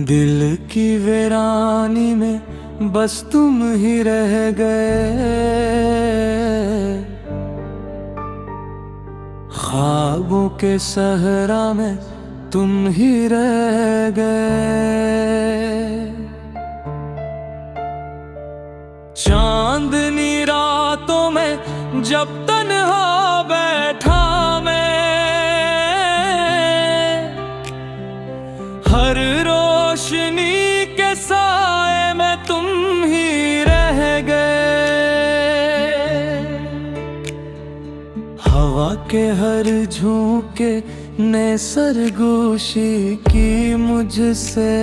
दिल की वीरानी में बस तुम ही रह गए, ख्वाबों के सहरा में तुम ही रह गए। चांदनी रातों में जब तन्हा बैठा मैं, हर रोशनी के साए में तुम ही रह गए। हवा के हर झोंके ने सरगोशी की मुझसे,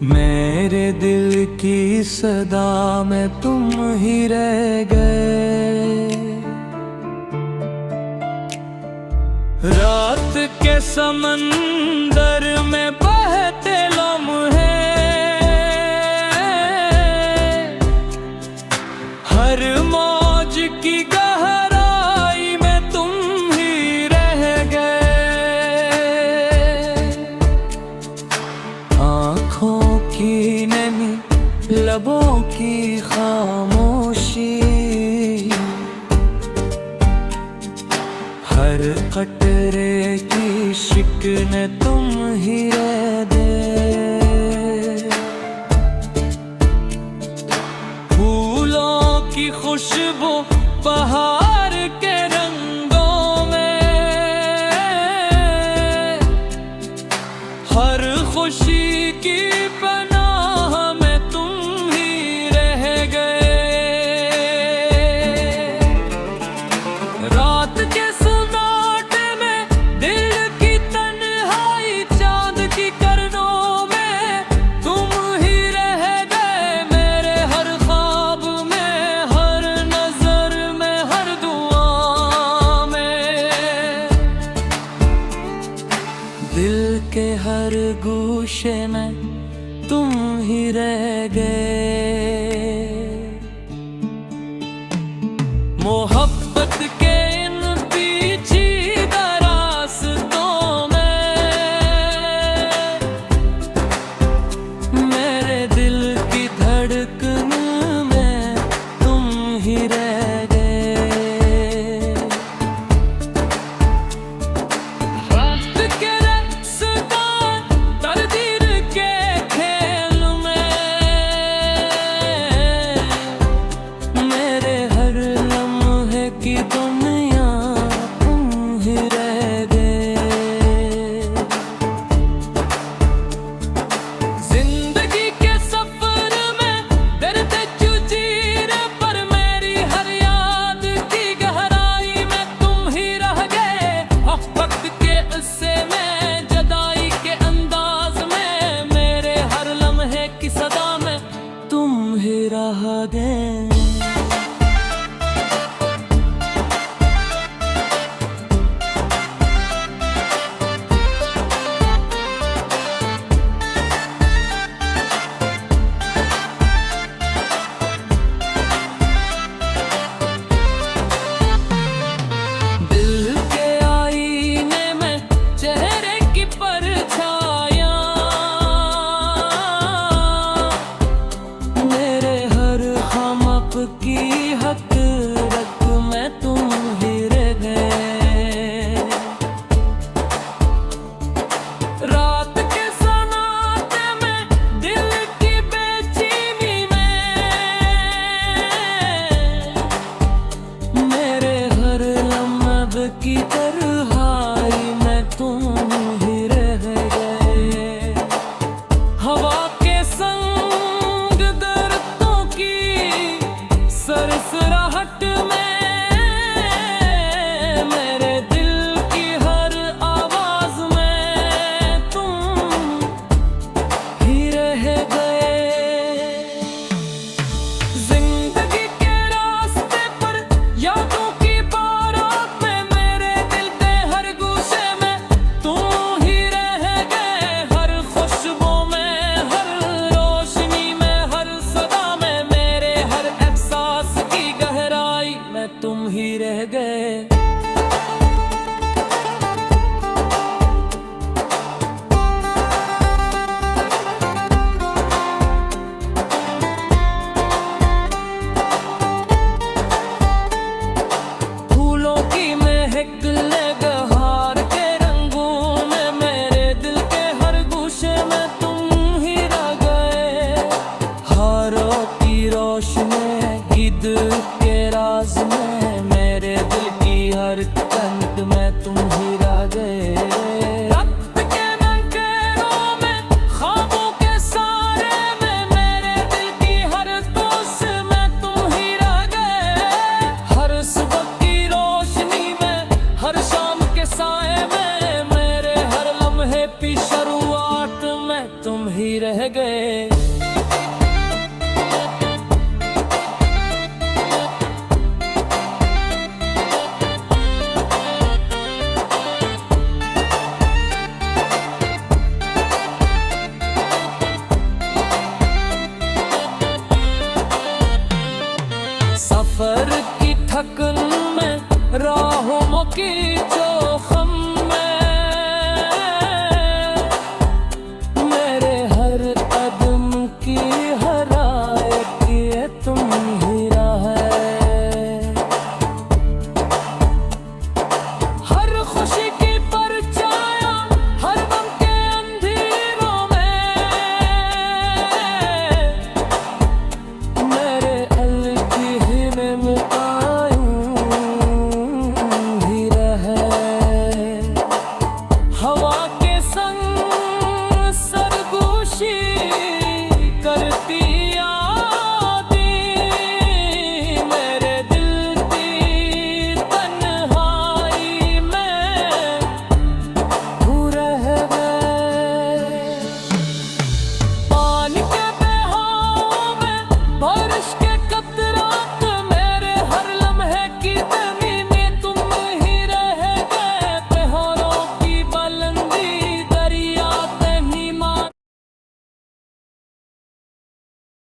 मेरे दिल की सदा में तुम ही रह गए। रात के समंदर में बहते लम्हे, हर मौज की गहराई में तुम ही रह गए। आँखों की नमी, लबों की खामोशी, हर कटरे की शिकन तुम ही रह दे। फूलों की खुशबू बहार के रंगों में, हर खुशी की पनाह में तुम ही रह गए। रात के दिल के हर गोशे में तुम ही रह गए। मोहब्बत के इन पेचीदा रास्तों में, मेरे दिल की धड़कन में तुम ही रह गए। सितारों की रोशनी ईद के राज में, मेरे दिल की हर कंठ में तुम ही रह गए। रात के अंधेरों में, ख्वाबों के सारे में, मेरे दिल की हर दोस्त में तुम ही रह गए। हर सुबह की रोशनी में, हर शाम के साए में, मेरे हर लम्हे की शुरुआत में तुम ही रह गए। सफर की थकन में, राहों की